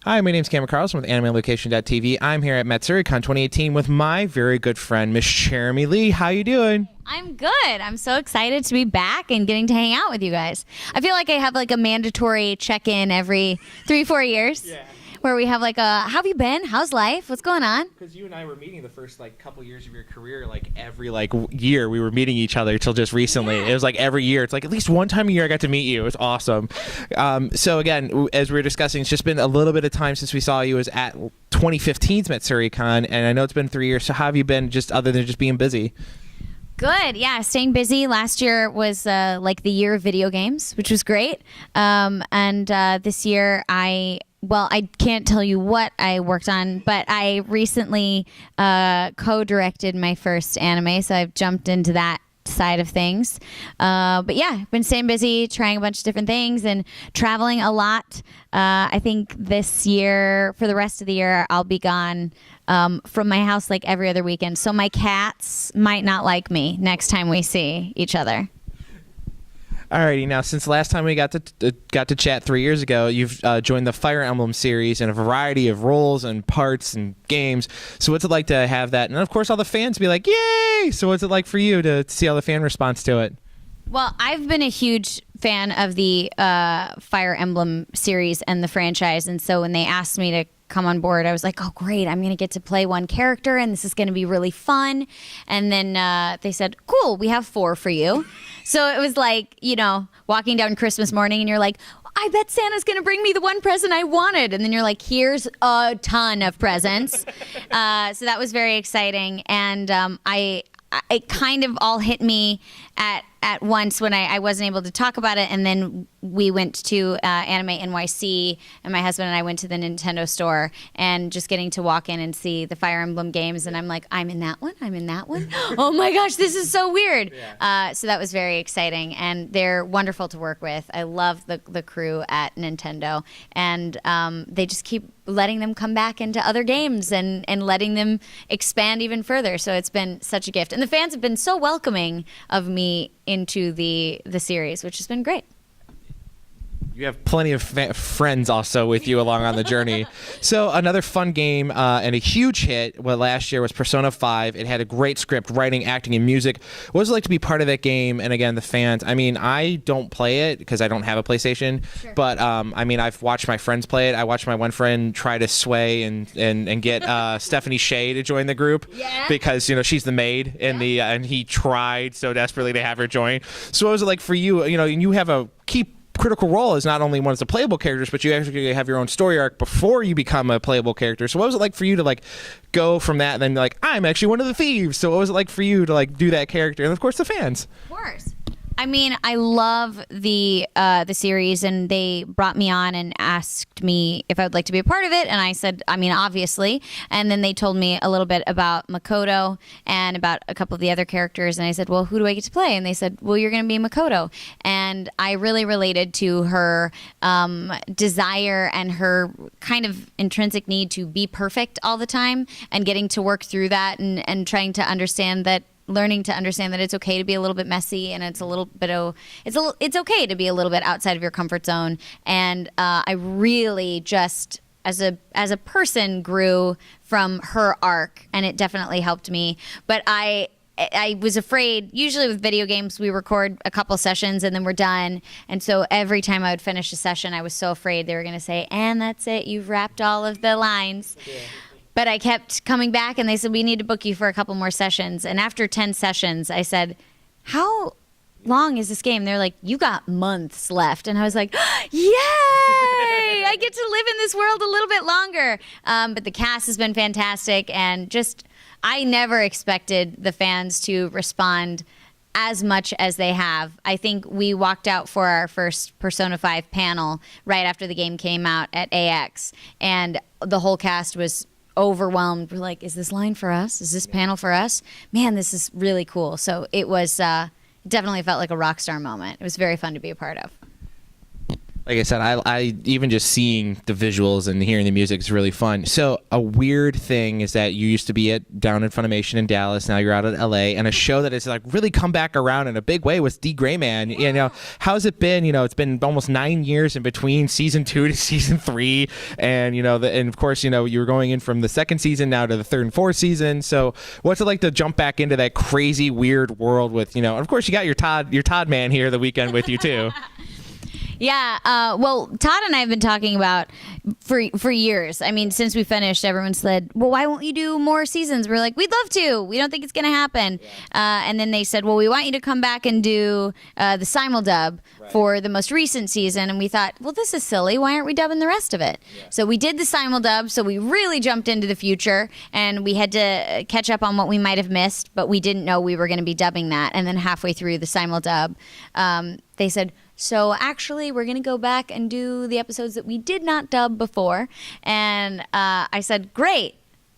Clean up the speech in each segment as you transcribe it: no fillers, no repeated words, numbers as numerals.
Hi, my name's Cameron Carlson with AnimeLocation.tv. I'm here at Matsuricon 2018 with my very good friend, Miss Cherami Leigh. How you doing? I'm good. I'm so excited to be back and getting to hang out with you guys. I feel like I have like a mandatory check-in every 3-4 years. Yeah. Where we have like a, how have you been? How's life? What's going on? Because you and I were meeting the first couple years of your career, every year we were meeting each other till just recently. Yeah. It was every year. It's at least one time a year I got to meet you. It was awesome. So again, as we were discussing, it's just been a little bit of time since we saw you. It was at 2015's Matsuricon, and I know it's been 3 years. So how have you been, just other than just being busy? Good. Yeah, staying busy. Last year was the year of video games, which was great. And this year I can't tell you what I worked on, but I recently co-directed my first anime, so I've jumped into that side of things. But yeah, I've been staying busy, trying a bunch of different things and traveling a lot. I think this year, for the rest of the year, I'll be gone from my house every other weekend. So my cats might not like me next time we see each other. Alrighty, now since the last time we got to chat 3 years ago, you've joined the Fire Emblem series in a variety of roles and parts and games. So what's it like to have that? And of course, all the fans be like, "Yay!" So what's it like for you to see all the fan response to it? Well, I've been a huge fan of the Fire Emblem series and the franchise, and so when they asked me to come on board, I was like, oh great, I'm gonna get to play one character and this is gonna be really fun. And then they said, cool, we have 4 for you. So it was walking down Christmas morning and you're like, I bet Santa's gonna bring me the one present I wanted, and then you're like, here's a ton of presents. So that was very exciting, and it kind of all hit me at once when I wasn't able to talk about it, and then we went to Anime NYC, and my husband and I went to the Nintendo store, and just getting to walk in and see the Fire Emblem games, and I'm like, I'm in that one, I'm in that one. Oh my gosh, this is so weird. Yeah. So that was very exciting, and they're wonderful to work with. I love the crew at Nintendo, and they just keep letting them come back into other games and letting them expand even further. So it's been such a gift, and the fans have been so welcoming of me into the series, which has been great. You have plenty of friends also with you along on the journey. So another fun game and a huge hit last year was Persona 5. It had a great script, writing, acting, and music. What was it like to be part of that game? And again, the fans. I mean, I don't play it because I don't have a PlayStation. Sure. But I've watched my friends play it. I watched my one friend try to sway and get Stephanie Shea to join the group. Yeah. Because she's the maid and he tried so desperately to have her join. So what was it like for you? You have a key critical role is not only one of the playable characters, but you actually have your own story arc before you become a playable character. So what was it like for you to go from that and then I'm actually one of the thieves? So what was it like for you to do that character? And of course the fans. Of course. I mean, I love the series, and they brought me on and asked me if I would like to be a part of it, and I said, I mean, obviously. And then they told me a little bit about Makoto and about a couple of the other characters, and I said, well, who do I get to play? And they said, well, you're going to be Makoto. And I really related to her desire and her kind of intrinsic need to be perfect all the time, and getting to work through that and trying to understand that, learning to understand that it's okay to be a little bit messy, and it's okay to be a little bit outside of your comfort zone. And I really just as a person grew from her arc, and it definitely helped me. But I was afraid. Usually with video games, we record a couple sessions and then we're done. And so every time I would finish a session, I was so afraid they were going to say, and that's it, you've wrapped all of the lines. Yeah. But I kept coming back, and they said, we need to book you for a couple more sessions. And after 10 sessions, I said, how long is this game? They're like, you got months left. And I was like, yay! I get to live in this world a little bit longer. But the cast has been fantastic, and just, I never expected the fans to respond as much as they have. I think we walked out for our first Persona 5 panel right after the game came out at AX, and the whole cast was overwhelmed. We're like, is this line for us? Is this panel for us? Man, this is really cool. So it was definitely felt like a rock star moment. It was very fun to be a part of. Like I said, I even just seeing the visuals and hearing the music is really fun. So a weird thing is that you used to be down in Funimation in Dallas. Now you're out at LA, and a show that has like really come back around in a big way was D.Gray-man. You know, how's it been? You know, it's been almost 9 years in between season 2 to season 3, and you know, and of course, you know, you're going in from the second season now to the third and fourth season. So what's it like to jump back into that crazy weird world with, you know, and of course you got your Todd man here the weekend with you too. Yeah, well, Todd and I have been talking about for years. I mean, since we finished, everyone said, well, why won't you do more seasons? We're like, we'd love to. We don't think it's going to happen. Yeah. And then they said, well, we want you to come back and do the simuldub for the most recent season. And we thought, well, this is silly. Why aren't we dubbing the rest of it? Yeah. So we did the simuldub. So we really jumped into the future, and we had to catch up on what we might have missed, but we didn't know we were going to be dubbing that. And then halfway through the simuldub, they said, so actually, we're going to go back and do the episodes that we did not dub before. And I said, great.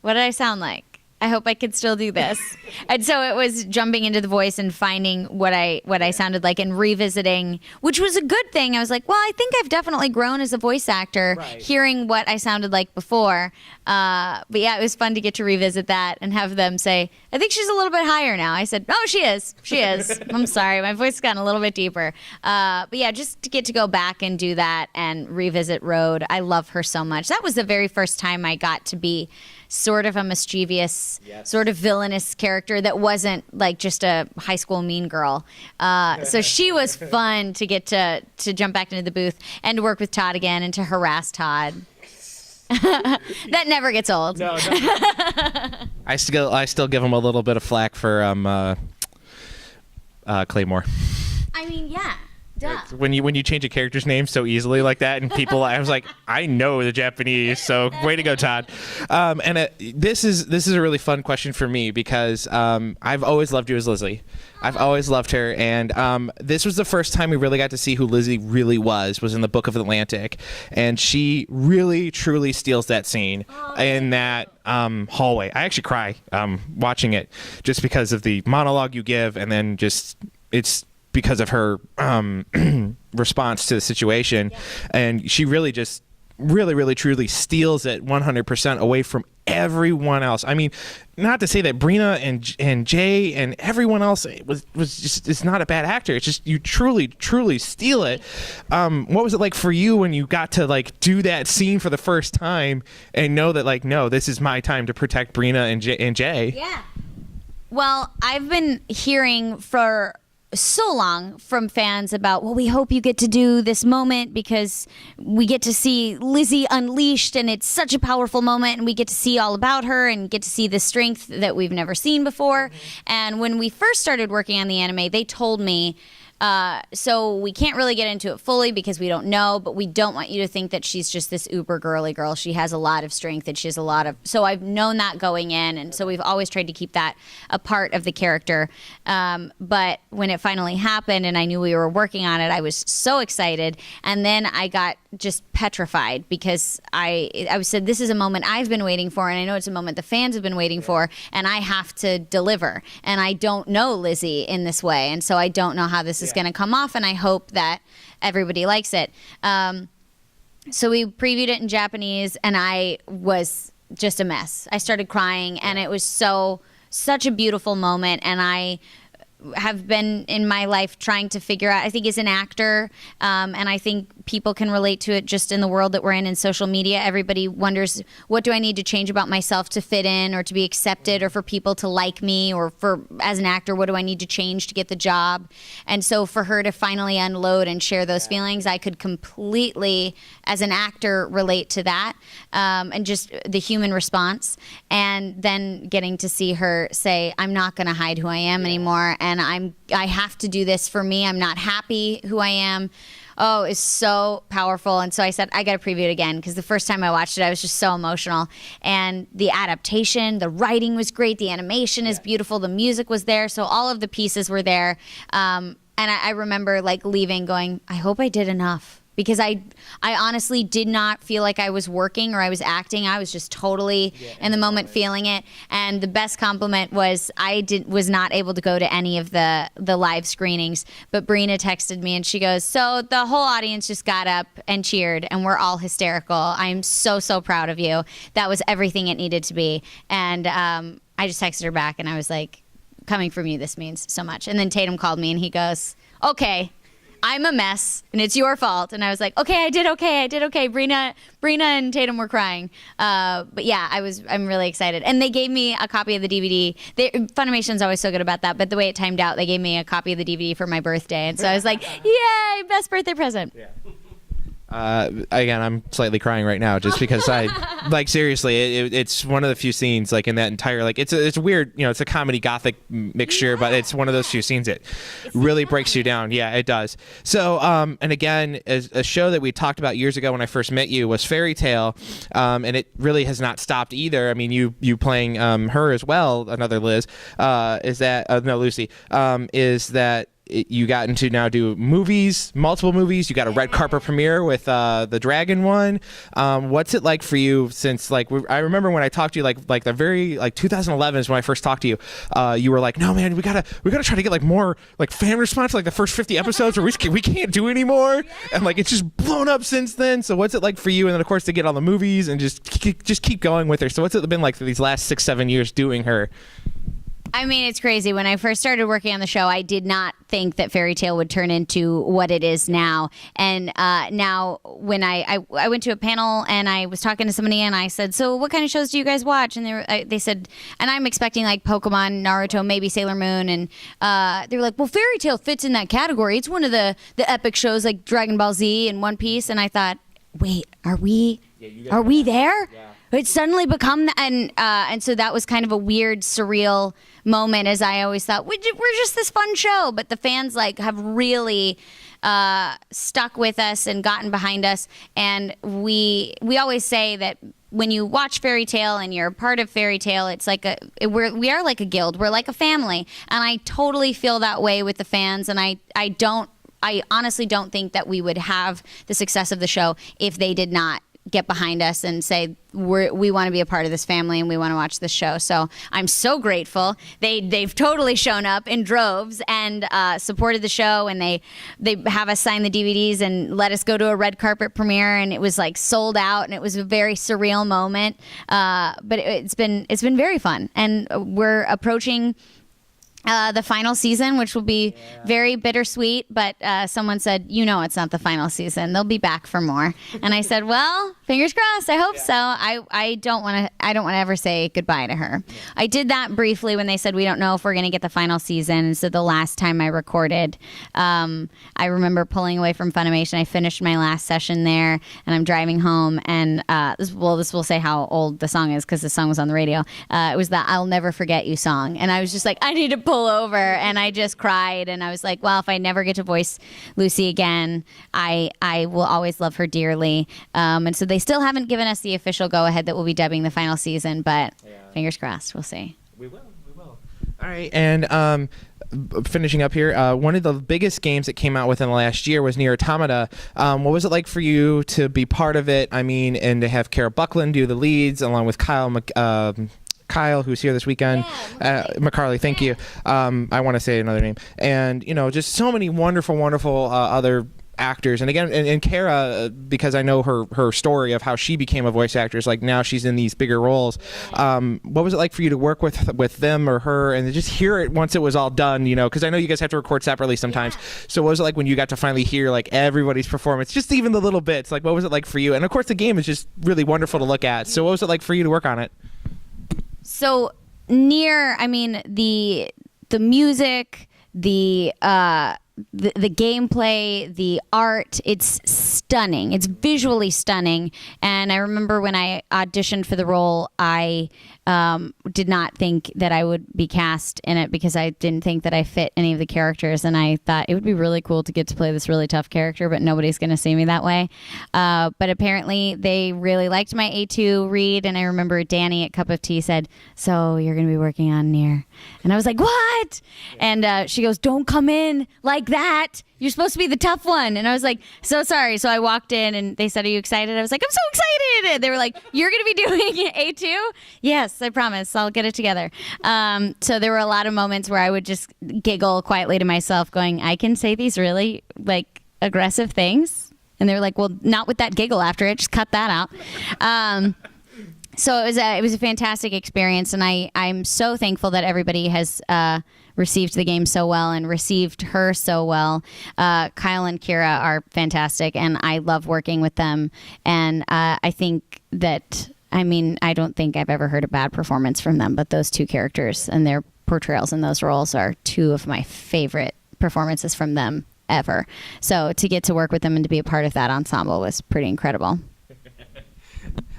What did I sound like? I hope I could still do this. And so it was jumping into the voice and finding what I sounded like and revisiting, which was a good thing. I was like, well, I think I've definitely grown as a voice actor, hearing what I sounded like before. But yeah, it was fun to get to revisit that and have them say, I think she's a little bit higher now. I said, oh, she is. She is. I'm sorry. My voice has gotten a little bit deeper. But yeah, just to get to go back and do that and revisit Road. I love her so much. That was the very first time I got to be sort of a mischievous, sort of villainous character that wasn't like just a high school mean girl. So she was fun to get to jump back into the booth and to work with Todd again and to harass Todd. That never gets old. No. I still give him a little bit of flack for Claymore. I mean, yeah. Duh. When you change a character's name so easily like that, and people, I was like, I know the Japanese, so way to go, Todd. This is a really fun question for me because I've always loved you as Lizzie. I've always loved her, and this was the first time we really got to see who Lizzie really was in the Book of Atlantic, and she really truly steals that scene in that hallway. I actually cry watching it just because of the monologue you give, and then just it's because of her response to the situation. And she really just really truly steals it 100% away from everyone else. I mean, not to say that Brina and Jay and everyone else was just, it's not a bad actor. It's just you truly steal it. What was it like for you when you got to like do that scene for the first time and know that like, no, this is my time to protect Brina and Jay? Yeah. Well, I've been hearing for so long from fans about, well, we hope you get to do this moment because we get to see Lizzie unleashed and it's such a powerful moment and we get to see all about her and get to see the strength that we've never seen before. And when we first started working on the anime, they told me, so we can't really get into it fully because we don't know, but we don't want you to think that she's just this uber girly girl. She has a lot of strength and she has a lot of, so I've known that going in. And so we've always tried to keep that a part of the character. But when it finally happened and I knew we were working on it, I was so excited. And then I got just petrified because I said, this is a moment I've been waiting for. And I know it's a moment the fans have been waiting for, and I have to deliver. And I don't know Lizzie in this way. And so I don't know how this is going to come off, and I hope that everybody likes it. So we previewed it in Japanese, and I was just a mess. I started crying, and it was such a beautiful moment, and I have been in my life trying to figure out, I think as an actor, and I think people can relate to it just in the world that we're in social media. Everybody wonders, what do I need to change about myself to fit in or to be accepted or for people to like me, or for, as an actor, what do I need to change to get the job? And so for her to finally unload and share those feelings, I could completely, as an actor, relate to that, and just the human response. And then getting to see her say, I'm not going to hide who I am anymore, and I have to do this for me. I'm not happy who I am. Oh, it's so powerful. And so I said, I got to preview it again, because the first time I watched it, I was just so emotional. And the adaptation, the writing was great. The animation is beautiful. The music was there. So all of the pieces were there. And I remember like leaving going, I hope I did enough. because I honestly did not feel like I was working or I was acting. I was just totally in the moment feeling it. And the best compliment was I was not able to go to any of the live screenings, but Brina texted me and she goes, so the whole audience just got up and cheered and we're all hysterical. I'm so, so proud of you. That was everything it needed to be. And I just texted her back and I was like, coming from you, this means so much. And then Tatum called me and he goes, okay, I'm a mess and it's your fault. And I was like, okay, I did okay. Brina and Tatum were crying. But yeah, I'm really excited. And they gave me a copy of the DVD. Funimation's always so good about that, but the way it timed out, they gave me a copy of the DVD for my birthday. And so I was like, yay, best birthday present. Yeah. Again, I'm slightly crying right now just because I like seriously it's one of the few scenes like in that entire like it's weird, you know, it's a comedy gothic mixture, but it's one of those few scenes that really breaks you down. Yeah, it does. So and again, as a show that we talked about years ago when I first met you was Fairy Tale, and it really has not stopped either. I mean, you playing her as well, another Liz, is that no Lucy, is that you got into now do movies, multiple movies. You got a red carpet premiere with the Dragon one. What's it like for you? Since like I remember when I talked to you like the very like 2011 is when I first talked to you. You were like, no man, we gotta try to get like more like fan response like the first 50 episodes, or we can't do anymore. And like it's just blown up since then. So what's it like for you? And then of course to get all the movies and just keep going with her. So what's it been like for these last 6-7 years doing her? I mean, it's crazy. When I first started working on the show, I did not think that Fairy Tale would turn into what it is now. And now when I went to a panel and I was talking to somebody and I said, so what kind of shows do you guys watch? And they said, and I'm expecting like Pokemon, Naruto, maybe Sailor Moon. And they were like, well, Fairy Tale fits in that category. It's one of the epic shows like Dragon Ball Z and One Piece. And I thought, wait, are we there? Yeah. It's suddenly become, and so that was kind of a weird, surreal moment, as I always thought, we're just this fun show. But the fans like have really stuck with us and gotten behind us. And we always say that when you watch Fairy Tale and you're a part of Fairy Tale, it's like we are like a guild. We're like a family. And I totally feel that way with the fans. And I honestly don't think that we would have the success of the show if they did not get behind us and say we want to be a part of this family and we want to watch this show. So I'm so grateful. They've totally shown up in droves and supported the show, and they have us sign the DVDs and let us go to a red carpet premiere, and it was like sold out, and it was a very surreal moment. But it's been very fun, and we're approaching the final season, which will be very bittersweet, but someone said, it's not the final season. They'll be back for more. And I said, well, fingers crossed. I hope so. I don't want to ever say goodbye to her. Yeah. I did that briefly when they said we don't know if we're going to get the final season. And so the last time I recorded, I remember pulling away from Funimation. I finished my last session there, and I'm driving home. And this will say how old the song is because the song was on the radio. It was the "I'll Never Forget You" song, and I was just like, I need to pull over, and I just cried, and I was like, well, if I never get to voice Lucy again, I will always love her dearly. And so they still haven't given us the official go-ahead that we'll be dubbing the final season, but fingers crossed, we'll see. We will. All right, and finishing up here, one of the biggest games that came out within the last year was Nier Automata. What was it like for you to be part of it? I mean, and to have Kara Buckland do the leads along with Kyle, who's here this weekend, McCarley, thank you. I want to say another name. And, just so many wonderful other actors. And again, and Kara, because I know her story of how she became a voice actress, like now she's in these bigger roles. What was it like for you to work with them or her and just hear it once it was all done, because I know you guys have to record separately sometimes. Yeah. So what was it like when you got to finally hear like everybody's performance, just even the little bits, like what was it like for you? And of course the game is just really wonderful to look at. So what was it like for you to work on it? So Nier, I mean, the music, the gameplay, the art, it's stunning. It's visually stunning. And I remember when I auditioned for the role, I did not think that I would be cast in it because I didn't think that I fit any of the characters. And I thought it would be really cool to get to play this really tough character, but nobody's going to see me that way. But apparently they really liked my A2 read. And I remember Danny at Cup of Tea said, so you're going to be working on Nier. And I was like, what? And she goes, don't come in like like that. You're supposed to be the tough one. And I was like, so sorry. So I walked in and they said, are you excited? I was like, I'm so excited. And they were like, you're going to be doing A2? Yes, I promise. I'll get it together. So there were a lot of moments where I would just giggle quietly to myself going, I can say these really like aggressive things. And they were like, well, not with that giggle after it. Just cut that out. So it was a fantastic experience. And I'm so thankful that everybody has received the game so well and received her so well. Kyle and Kira are fantastic, and I love working with them. And I think that, I don't think I've ever heard a bad performance from them, but those two characters and their portrayals in those roles are two of my favorite performances from them ever. So to get to work with them and to be a part of that ensemble was pretty incredible.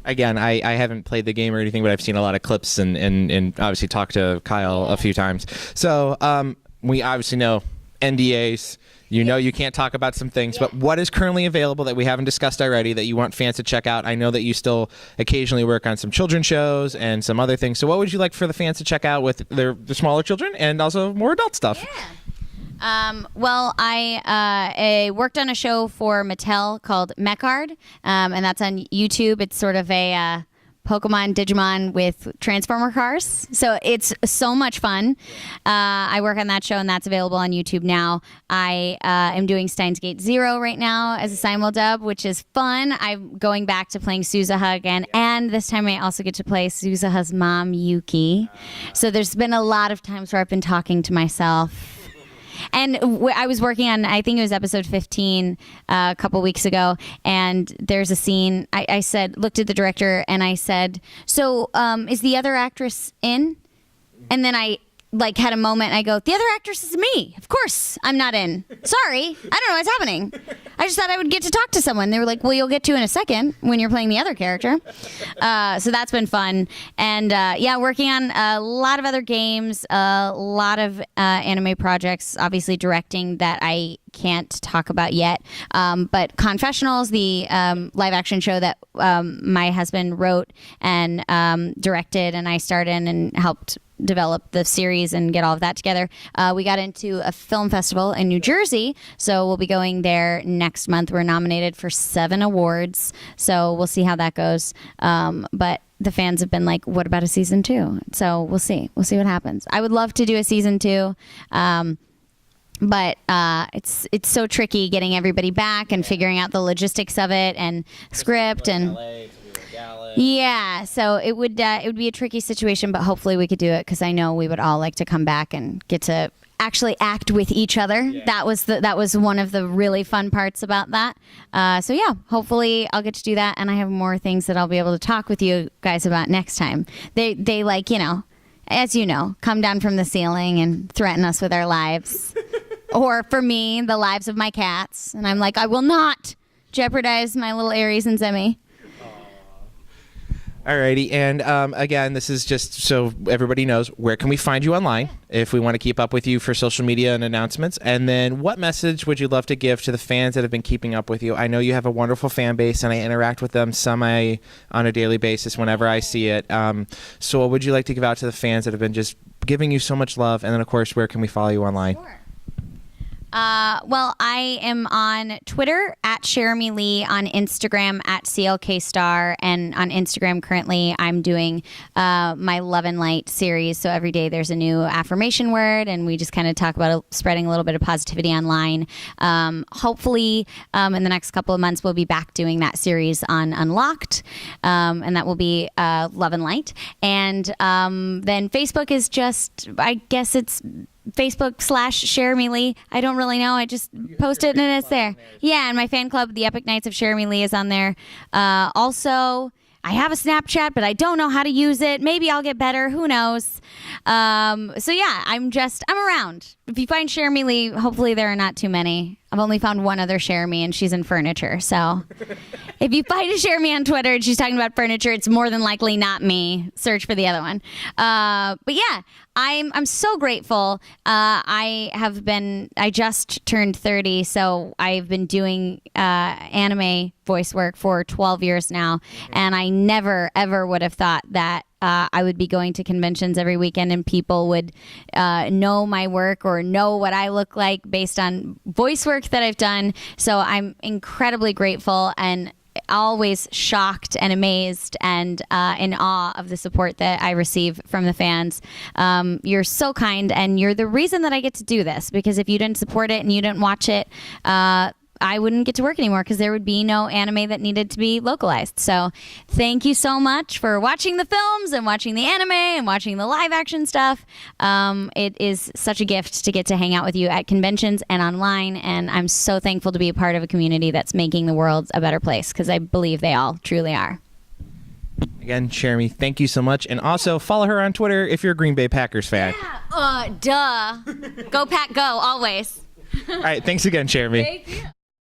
Again, I haven't played the game or anything, but I've seen a lot of clips and obviously talked to Kyle a few times. So we obviously know NDAs. You know you can't talk about some things, but what is currently available that we haven't discussed already that you want fans to check out? I know that you still occasionally work on some children's shows and some other things. So what would you like for the fans to check out with the smaller children and also more adult stuff? Yeah. Well, I worked on a show for Mattel called Mechard, and that's on YouTube. It's sort of a Pokemon Digimon with Transformer cars. So it's so much fun. I work on that show, and that's available on YouTube now. I am doing Steins Gate Zero right now as a simuldub, which is fun. I'm going back to playing Suzuha again, and this time I also get to play Suzuha's mom, Yuki. So there's been a lot of times where I've been talking to myself. And I was working on, I think it was episode 15 a couple weeks ago, and there's a scene, I said, looked at the director, and I said, so is the other actress in? And then I had a moment, and I go, the other actress is me. Of course I'm not in. Sorry. I don't know what's happening. I just thought I would get to talk to someone. They were like, well, you'll get to in a second when you're playing the other character. So that's been fun. And working on a lot of other games, a lot of anime projects, obviously directing that I can't talk about yet. But Confessionals, the live action show that my husband wrote and directed, and I starred in and helped develop the series and get all of that together. We got into a film festival in New Jersey, so we'll be going there next month. We're nominated for 7 awards, so we'll see how that goes. But the fans have been like, what about a season 2? So we'll see. We'll see what happens. I would love to do a season 2. But it's so tricky getting everybody back and figuring out the logistics of it and script and yeah, so it would be a tricky situation, but hopefully we could do it because I know we would all like to come back and get to actually act with each other. Yeah. That was one of the really fun parts about that. So yeah, hopefully I'll get to do that, and I have more things that I'll be able to talk with you guys about next time. They as you know, come down from the ceiling and threaten us with our lives. Or for me, the lives of my cats. And I'm like, I will not jeopardize my little Aries and Zemi. Alrighty, and again, this is just so everybody knows, where can we find you online if we want to keep up with you for social media and announcements? And then what message would you love to give to the fans that have been keeping up with you? I know you have a wonderful fan base, and I interact with them on a daily basis whenever I see it. So what would you like to give out to the fans that have been just giving you so much love? And then, of course, where can we follow you online? Sure. Well, I am on Twitter at Cherami Leigh, on Instagram at CLKstar, and on Instagram currently I'm doing my Love and Light series. So every day there's a new affirmation word, and we just kind of talk about spreading a little bit of positivity online. Hopefully in the next couple of months we'll be back doing that series on Unlocked, and that will be Love and Light. And then Facebook is just, I guess it's Facebook/Cherami Leigh. I don't really know. I just post it and it's there. Yeah, and my fan club, the Epic Nights of Cherami Leigh, is on there. Also, I have a Snapchat, but I don't know how to use it. Maybe I'll get better. Who knows? So yeah, I'm around. If you find Cherami Leigh, hopefully there are not too many. I've only found one other Cherami, and she's in furniture. So if you find a Cherami on Twitter and she's talking about furniture, it's more than likely not me. Search for the other one. But yeah, I'm so grateful. I just turned 30, so I've been doing anime voice work for 12 years now, and I never ever would have thought that I would be going to conventions every weekend and people would know my work or know what I look like based on voice work that I've done. So I'm incredibly grateful and always shocked and amazed and in awe of the support that I receive from the fans. You're so kind, and you're the reason that I get to do this, because if you didn't support it and you didn't watch it, I wouldn't get to work anymore because there would be no anime that needed to be localized. So thank you so much for watching the films and watching the anime and watching the live action stuff. It is such a gift to get to hang out with you at conventions and online, and I'm so thankful to be a part of a community that's making the world a better place, because I believe they all truly are. Again, Cherami, thank you so much. And also follow her on Twitter if you're a Green Bay Packers fan. Yeah, duh. Go Pack, go, always. All right, thanks again, Cherami. Thank you.